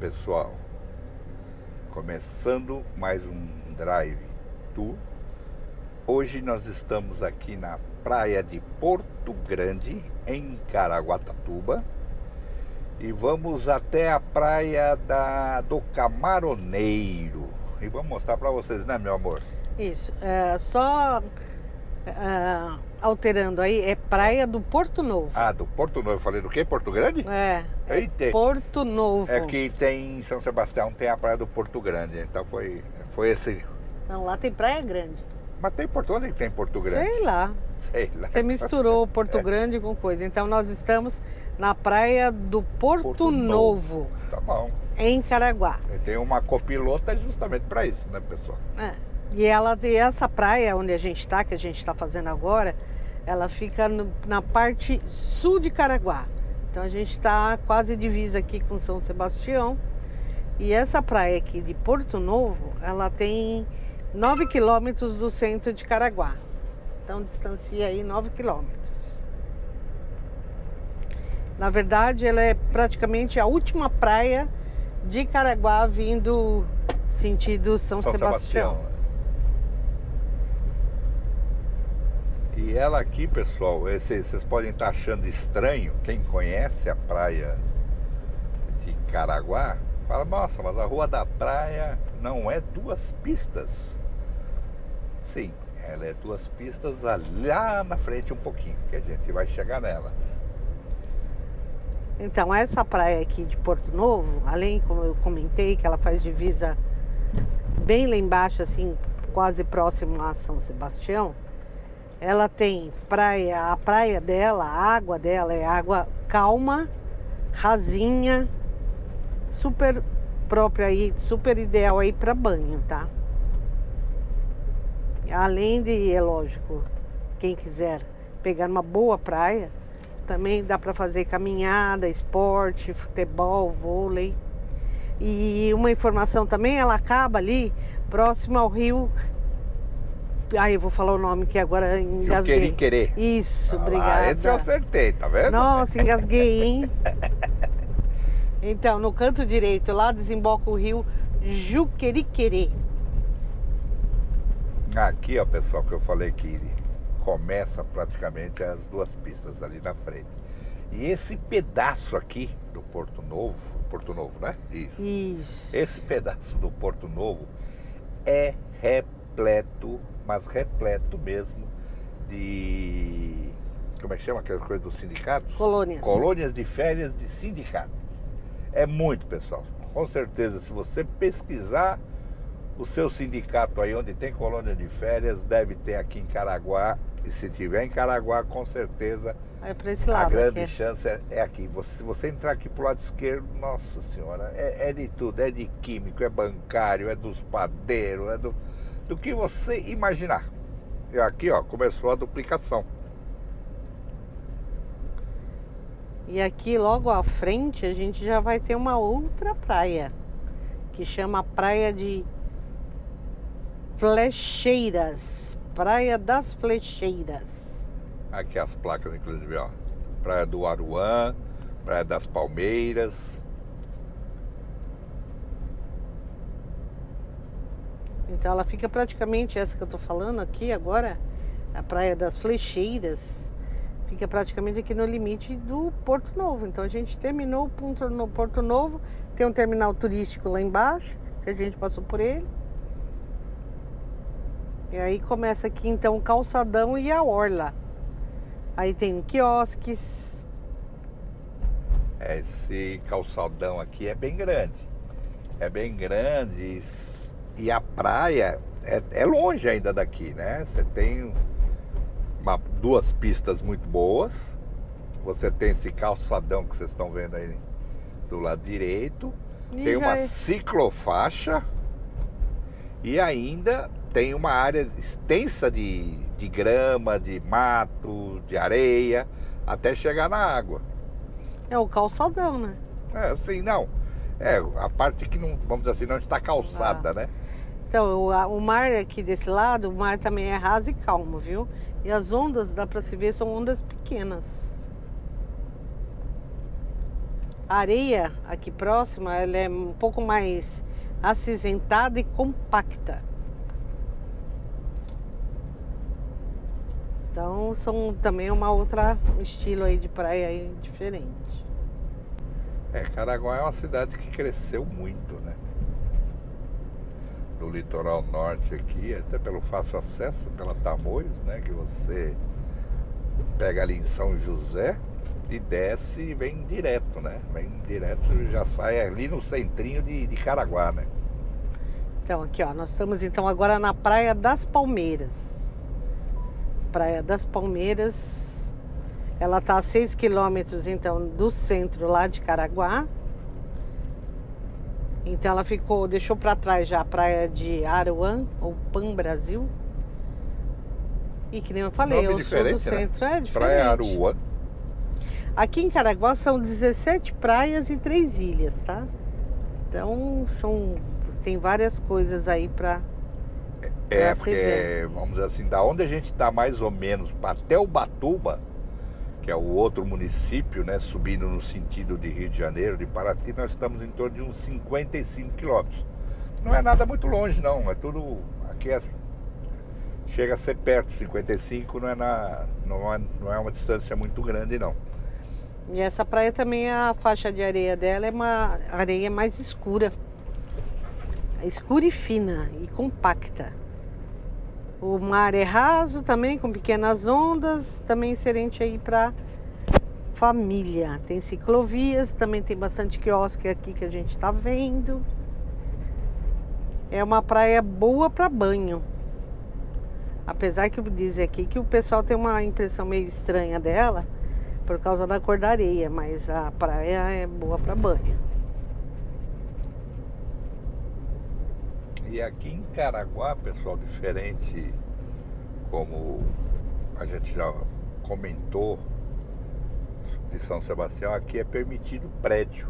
pessoal, começando mais um Drive Tour. Hoje nós estamos aqui na praia de Porto Grande, em Caraguatatuba, e vamos até a praia do Camaroneiro. E vamos mostrar para vocês, né, meu amor? Isso, alterando aí, é praia do Porto Novo. Ah, do Porto Novo. Eu falei do quê? Porto Grande? É Eita. Porto Novo. É que tem em São Sebastião, tem a praia do Porto Grande. Então foi esse. Não, lá tem praia grande. Mas tem Porto, onde que tem Porto Grande? Sei lá. Sei lá. Você misturou Porto Grande com coisa. Então nós estamos na praia do Porto Novo. Tá bom. Em Caraguá. Tem uma copilota justamente para isso, né, pessoal? E essa praia onde a gente está, que a gente está fazendo agora, ela fica na parte sul de Caraguá. Então a gente está quase divisa aqui com São Sebastião. E essa praia aqui de Porto Novo, ela tem 9 quilômetros do centro de Caraguá. Então distancia aí 9 quilômetros. Na verdade, ela é praticamente a última praia de Caraguá vindo sentido São Sebastião. E ela aqui, pessoal, vocês podem estar achando estranho, quem conhece a praia de Caraguá, fala, nossa, mas a rua da praia não é duas pistas. Sim, ela é duas pistas lá na frente um pouquinho, que a gente vai chegar nela. Então, essa praia aqui de Porto Novo, além, como eu comentei, que ela faz divisa bem lá embaixo, assim, quase próximo a São Sebastião, ela tem a praia dela, a água dela é água calma, rasinha, super própria aí, super ideal aí para banho, tá? Além de, é lógico, quem quiser pegar uma boa praia, também dá para fazer caminhada, esporte, futebol, vôlei. E uma informação também, ela acaba ali próximo ao rio. Eu vou falar o nome que agora engasguei. Juqueriquerê. Isso, obrigada. Esse eu acertei, tá vendo? Nossa, engasguei, hein? Então, no canto direito, lá desemboca o rio Juqueriquerê. Aqui, ó, pessoal, que eu falei que começa praticamente as duas pistas ali na frente. E esse pedaço aqui do Porto Novo, né? Isso. Esse pedaço do Porto Novo é repleto, mas repleto mesmo de... Como é que chama aquelas coisas dos sindicatos? Colônias. Colônias de férias de sindicato. É muito, pessoal. Com certeza, se você pesquisar o seu sindicato aí, onde tem colônia de férias, deve ter aqui em Caraguá. E se tiver em Caraguá, com certeza, é para esse lado, a grande chance é aqui. Se você entrar aqui pro lado esquerdo, nossa senhora, é de tudo. É de químico, é bancário, é dos padeiros, é do que você imaginar. E aqui, ó, começou a duplicação. E aqui logo à frente a gente já vai ter uma outra praia, que chama Praia de Flecheiras, Praia das Flecheiras. Aqui as placas, inclusive, ó. Praia do Aruã, Praia das Palmeiras. Então ela fica praticamente, essa que eu tô falando aqui agora, a Praia das Flecheiras, fica praticamente aqui no limite do Porto Novo. Então a gente terminou no Porto Novo, tem um terminal turístico lá embaixo, que a gente passou por ele. E aí começa aqui então o calçadão e a orla. Aí tem quiosques. Esse calçadão aqui é bem grande. É bem grande. E a praia é longe ainda daqui, né? Você tem duas pistas muito boas. Você tem esse calçadão que vocês estão vendo aí do lado direito. Tem uma ciclofaixa. E ainda tem uma área extensa de grama, de mato, de areia, até chegar na água. É o calçadão, né? É, assim, não. É, a parte que não, vamos dizer assim, não está calçada, né? Então, o mar aqui desse lado, o mar também é raso e calmo, viu? E as ondas, dá para se ver, são ondas pequenas. A areia aqui próxima, ela é um pouco mais acinzentada e compacta. Então são também uma outra estilo aí de praia aí diferente. Caraguá é uma cidade que cresceu muito, né? No litoral norte aqui, até pelo fácil acesso, pela Tamoios, né? Que você pega ali em São José e desce e vem direto, né? Vem direto e já sai ali no centrinho de Caraguá, né? Então aqui ó, nós estamos então agora na Praia das Palmeiras. Praia das Palmeiras, ela está a 6 quilômetros então do centro lá de Caraguá. Então ela deixou para trás já a praia de Aruã, ou Pan Brasil. E que nem eu falei, Nome eu sou do centro, né? É diferente. Praia Aruã. Aqui em Caraguá são 17 praias e 3 ilhas, tá? Então tem várias coisas aí para porque, vamos dizer assim, da onde a gente está mais ou menos até Ubatuba, que é o outro município, né, subindo no sentido de Rio de Janeiro, de Paraty, nós estamos em torno de uns 55 quilômetros. Não é nada muito longe, não. É tudo. Aqui chega a ser perto. 55 não é uma distância muito grande, não. E essa praia também, a faixa de areia dela é uma areia mais escura. Escura e fina e compacta. O mar é raso também, com pequenas ondas, também excelente aí para família. Tem ciclovias, também tem bastante quiosque aqui que a gente está vendo. É uma praia boa para banho. Apesar que diz aqui que o pessoal tem uma impressão meio estranha dela, por causa da cor da areia, mas a praia é boa para banho. E aqui em Caraguá, pessoal, diferente como a gente já comentou de São Sebastião, aqui é permitido prédio.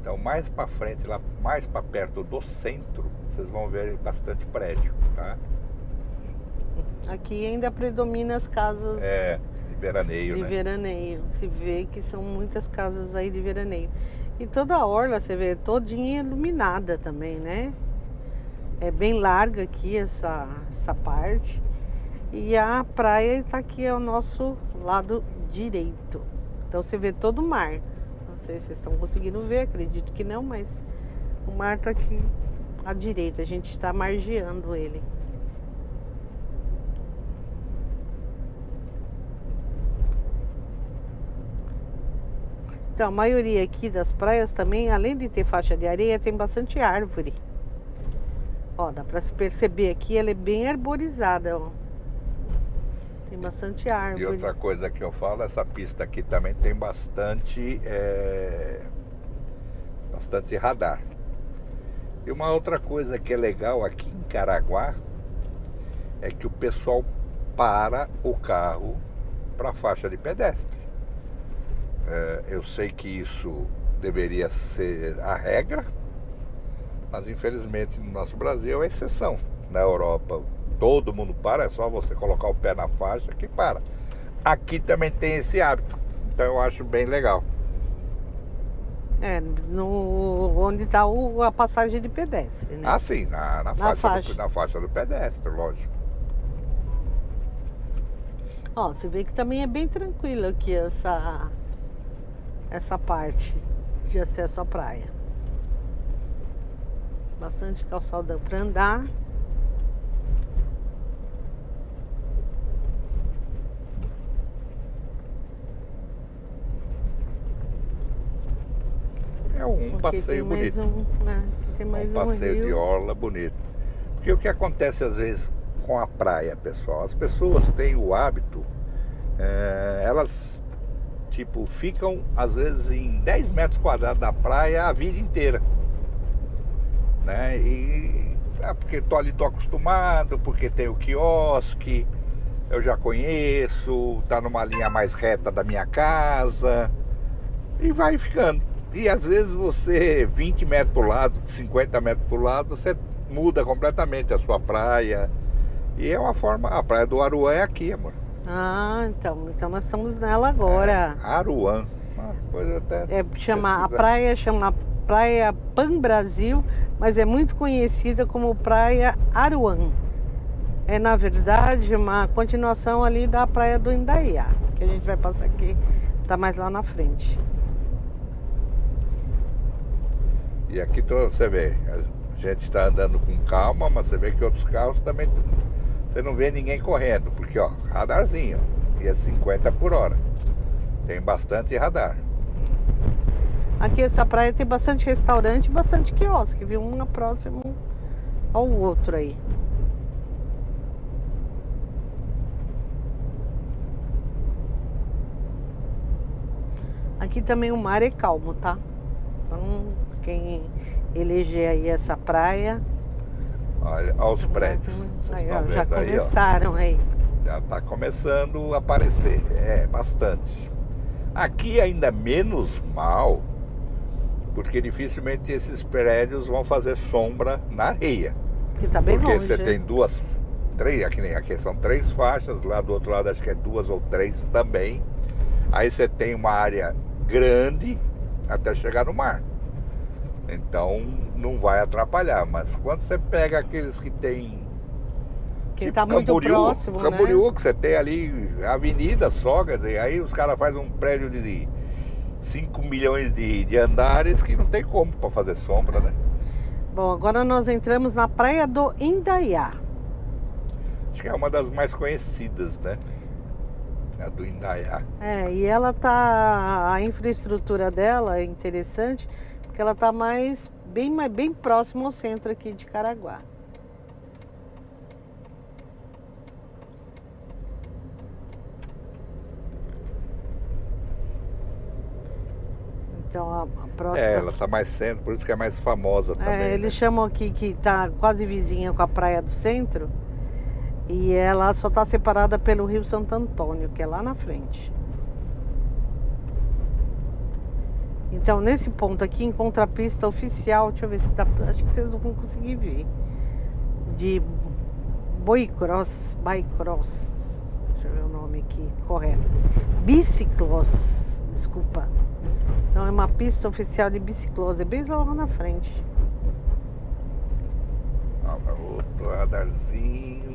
Então mais para frente, lá mais para perto do centro, vocês vão ver bastante prédio, tá? Aqui ainda predomina as casas de veraneio, né? Veraneio. Se vê que são muitas casas aí de veraneio. E toda a orla, você vê, todinha iluminada também, né? É bem larga aqui essa parte. E a praia está aqui ao nosso lado direito. Então você vê todo o mar. Não sei se vocês estão conseguindo ver, acredito que não, mas o mar está aqui à direita. A gente está margeando ele. Então, a maioria aqui das praias também, além de ter faixa de areia, tem bastante árvore. Ó, dá pra se perceber aqui, ela é bem arborizada, ó. Tem bastante árvore. E outra coisa que eu falo, essa pista aqui também tem bastante radar. E uma outra coisa que é legal aqui em Caraguá é que o pessoal para o carro para a faixa de pedestre. Eu sei que isso deveria ser a regra, mas infelizmente no nosso Brasil é exceção. Na Europa todo mundo para, é só você colocar o pé na faixa que para. Aqui também tem esse hábito, então eu acho bem legal. Onde está a passagem de pedestre, né? Ah, sim, na faixa do pedestre, lógico. Ó, você vê que também é bem tranquilo aqui essa parte de acesso à praia. Bastante calçadão para andar. É um passeio bonito. Tem mais um passeio rio de orla bonito. Porque o que acontece às vezes com a praia, pessoal? As pessoas têm o hábito, elas tipo ficam às vezes em 10 metros quadrados da praia a vida inteira, né? E porque tô acostumado, porque tem o quiosque, eu já conheço, tá numa linha mais reta da minha casa e vai ficando. E às vezes você 20 metros pro lado, 50 metros pro lado, você muda completamente a sua praia. E é uma forma, a praia do Aruã é aqui, amor. Ah, então nós estamos nela agora. Aruã. Coisa até A pesquisar. praia chama Praia Pan Brasil, mas é muito conhecida como Praia Aruan. É, na verdade, uma continuação ali da Praia do Indaiá, que a gente vai passar aqui, tá mais lá na frente. E aqui você vê, a gente está andando com calma, mas você vê que outros carros também, você não vê ninguém correndo, porque ó, radarzinho, e é 50 por hora. Tem bastante radar. Aqui essa praia tem bastante restaurante e bastante quiosque, viu? Um próximo ao outro aí. Aqui também o mar é calmo, tá? Então, quem eleger aí essa praia... Olha os prédios, vocês Aí, estão ó, vendo já aí, ó. começaram aí. Já está começando a aparecer, bastante. Aqui ainda menos mal, porque dificilmente esses prédios vão fazer sombra na areia. Que tá bem Porque longe. você tem três, aqui são 3 faixas, lá do outro lado acho que é 2 ou 3 também. Aí você tem uma área grande até chegar no mar. Então não vai atrapalhar, mas quando você pega aqueles que tem Quem tá muito próximo, Camboriú, né? que você tem ali avenida só, quer dizer, aí os caras fazem um prédio de 5 milhões de andares que não tem como para fazer sombra, né? Bom, agora nós entramos na Praia do Indaiá. Acho que é uma das mais conhecidas, né? A do Indaiá. É, e ela tá... A infraestrutura dela é interessante, porque ela tá bem próximo ao centro aqui de Caraguá. Então a próxima... Ela está mais centro, por isso que é mais famosa também. eles né? chamam aqui que tá quase vizinha com a Praia do Centro. E ela só tá separada pelo Rio Santo Antônio, que é lá na frente. Então, nesse ponto aqui, encontra a pista oficial. Deixa eu ver se dá... Acho que vocês não vão conseguir ver. De Boicross. Deixa eu ver o nome aqui correto. Biciclos. Desculpa. Então, é uma pista oficial de biciclos. É bem lá na frente. Outro radarzinho.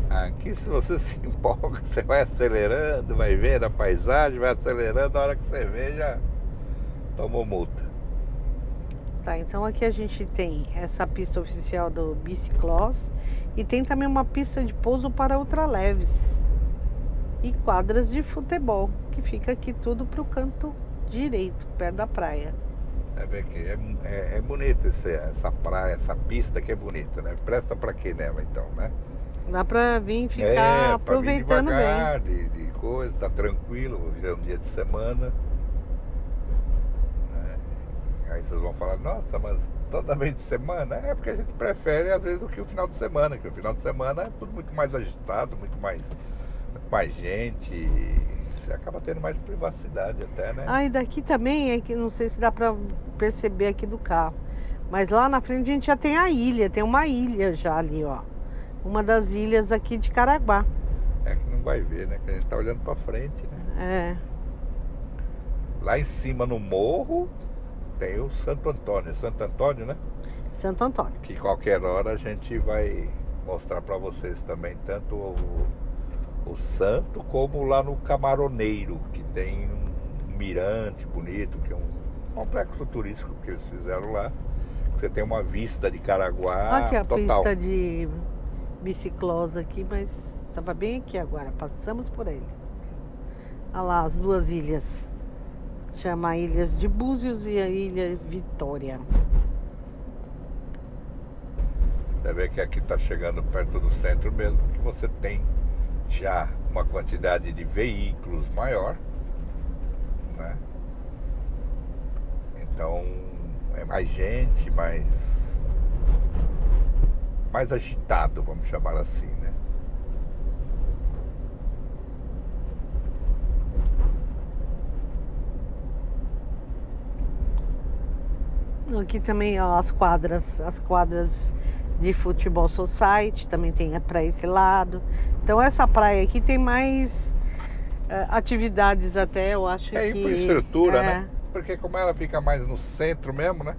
Aqui, se você se empolga, você vai acelerando, vai vendo a paisagem, vai acelerando, na hora que você vê, já tomou multa. Tá, então aqui a gente tem essa pista oficial do Biciclos e tem também uma pista de pouso para ultraleves e quadras de futebol, que fica aqui tudo pro canto direito, perto da praia. Ver que é bonito essa praia, essa pista que é bonita, né? Presta pra quê nela então, né? Dá pra vir ficar aproveitando pra vir devagar, bem. de coisa, tá tranquilo, hoje é um dia de semana. Né? Aí vocês vão falar, nossa, mas toda vez de semana? É porque a gente prefere às vezes do que o final de semana, que o final de semana é tudo muito mais agitado, muito mais gente. Você acaba tendo mais privacidade até, né? Ah, e daqui também é que não sei se dá pra perceber aqui do carro. Mas lá na frente a gente já tem a ilha, tem uma ilha já ali, ó. Uma das ilhas aqui de Caraguá. É que não vai ver, né? Que a gente tá olhando pra frente, né? Lá em cima no morro tem o Santo Antônio. Santo Antônio, né? Santo Antônio. Que qualquer hora a gente vai mostrar pra vocês também, tanto o santo como lá no Camaroneiro, que tem um mirante bonito, que é um complexo turístico que eles fizeram lá. Você tem uma vista de Caraguá Aqui a total. pista de biciclosa aqui, mas estava bem aqui agora, passamos por ele. Olha lá as duas ilhas. Chama Ilhas de Búzios e a Ilha Vitória. Você vê que aqui está chegando perto do centro mesmo, que você tem já uma quantidade de veículos maior, né? Então é mais gente, mais agitado, vamos chamar assim, né? Aqui também, ó, as quadras de futebol society também tem para esse lado. Então essa praia aqui tem mais atividades até, eu acho É que... infraestrutura, né? Porque como ela fica mais no centro mesmo, né?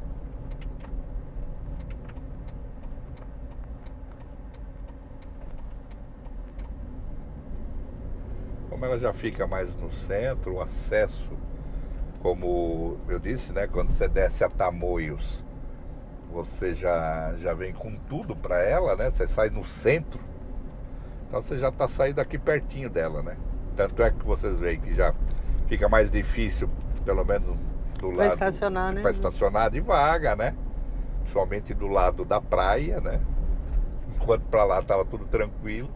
Como ela já fica mais no centro, o acesso, como eu disse, né? Quando você desce a Tamoios, você já vem com tudo para ela, né? Você sai no centro, então você já está saindo aqui pertinho dela, né? Tanto é que vocês veem que já fica mais difícil, pelo menos do Para lado estacionar, né? para estacionar de vaga, né? Somente do lado da praia, né? Enquanto para lá estava tudo tranquilo.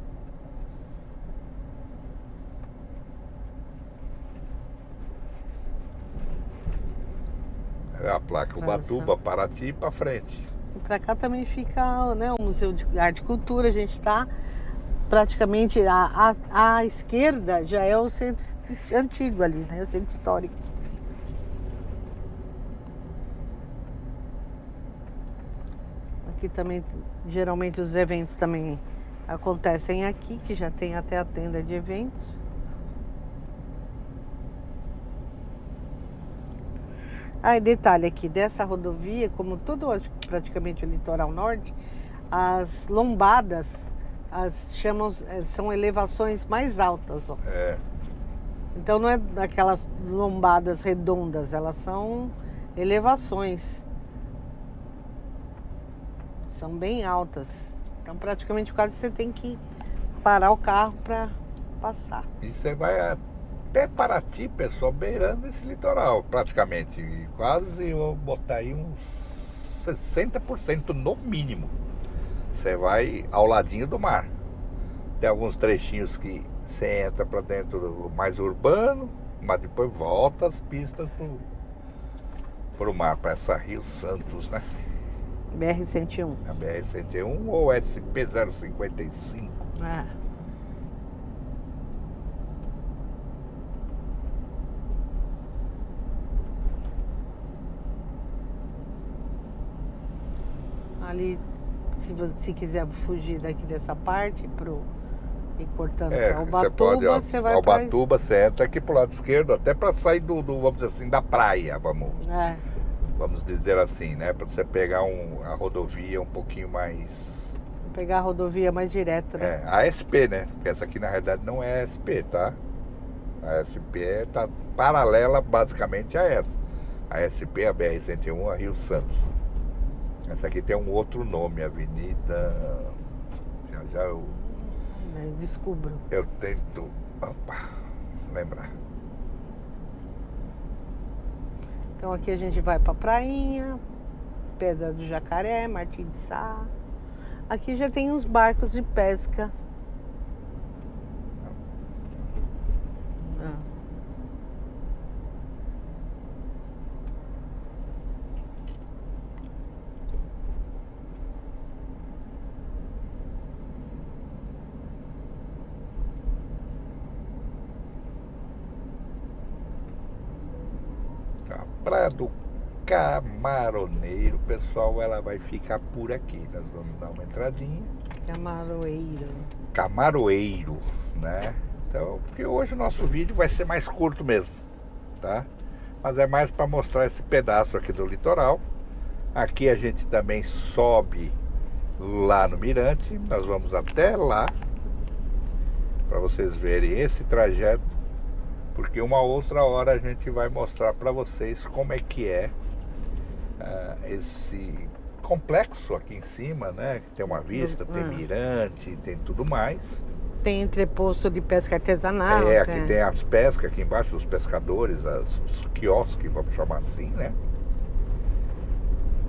É a placa Ubatuba, Paraty para frente. E para cá também fica, né, o Museu de Arte e Cultura. A gente está praticamente à esquerda, já é o centro antigo ali, né? O centro histórico. Aqui também, geralmente os eventos também acontecem aqui, que já tem até a tenda de eventos. Ah, e detalhe aqui, dessa rodovia, como todo praticamente o litoral norte, as lombadas, são elevações mais altas, ó. É. Então não é daquelas lombadas redondas, elas são elevações. São bem altas. Então praticamente quase você tem que parar o carro para passar. E você vai até Paraty, pessoal, beirando esse litoral, praticamente. E quase, eu vou botar aí uns 60% no mínimo. Você vai ao ladinho do mar. Tem alguns trechinhos que você entra para dentro do mais urbano, mas depois volta as pistas pro mar, para essa Rio Santos, né? BR-101. A BR-101 ou SP-055. Ali, se quiser fugir daqui dessa parte e cortando para Ubatuba, você vai para Ubatuba, você entra aqui pro lado esquerdo, até para sair vamos dizer assim, da praia, vamos dizer assim, né? Para você pegar a rodovia um pouquinho mais... Pegar a rodovia mais direto, né? A SP, né? Porque essa aqui na realidade não é a SP, tá? A SP tá paralela basicamente a essa. A SP, a BR-101, a Rio Santos. Essa aqui tem um outro nome, Avenida... Já eu... Descubro. Eu tento lembrar. Então aqui a gente vai para prainha, Pedra do Jacaré, Martim de Sá. Aqui já tem uns barcos de pesca. Praia do Camaroneiro, pessoal, ela vai ficar por aqui. Nós vamos dar uma entradinha. Camaroeiro, né? Então, porque hoje o nosso vídeo vai ser mais curto mesmo, tá? Mas é mais para mostrar esse pedaço aqui do litoral. Aqui a gente também sobe lá no Mirante. Nós vamos até lá para vocês verem esse trajeto. Porque uma outra hora a gente vai mostrar para vocês como é que é esse complexo aqui em cima, né? Tem uma vista, tem mirante, tem tudo mais. Tem entreposto de pesca artesanal. Aqui tem as pescas, aqui embaixo os pescadores, os quiosques, vamos chamar assim, né?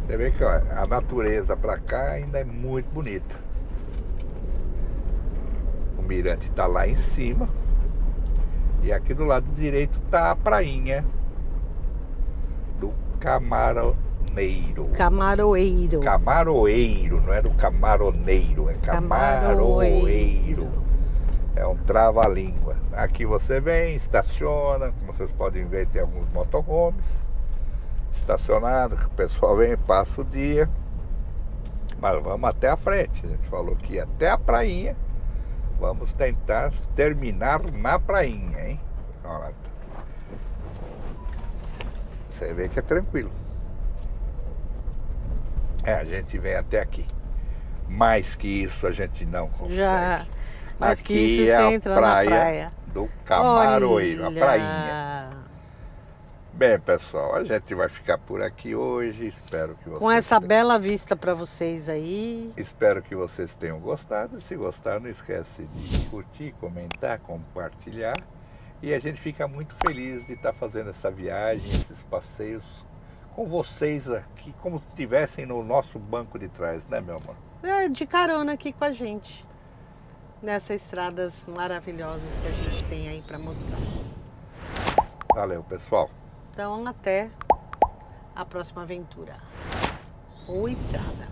Você vê que ó, a natureza para cá ainda é muito bonita. O mirante está lá em cima. E aqui do lado direito tá a prainha do Camaroneiro. Camaroeiro, não é do Camaroneiro, é Camaroeiro. É um trava-língua. Aqui você vem, estaciona, como vocês podem ver, tem alguns motorhomes estacionados, que o pessoal vem, passa o dia. Mas vamos até a frente, a gente falou que ia até a prainha. Vamos tentar terminar na prainha, hein? Olha lá. Você vê que é tranquilo. A gente vem até aqui. Mais que isso a gente não consegue. Já. Mas que Aqui isso é você a entra na praia. do Camaroeiro, a Olha. prainha. Bem, pessoal, a gente vai ficar por aqui hoje. Espero que vocês Com essa bela vista para vocês aí. Espero que vocês tenham gostado. Se gostaram, não esquece de curtir, comentar, compartilhar. E a gente fica muito feliz de estar fazendo essa viagem, esses passeios com vocês aqui, como se estivessem no nosso banco de trás, né, meu amor? De carona aqui com a gente. Nessas estradas maravilhosas que a gente tem aí para mostrar. Valeu, pessoal. Então, até a próxima aventura. Ou estrada.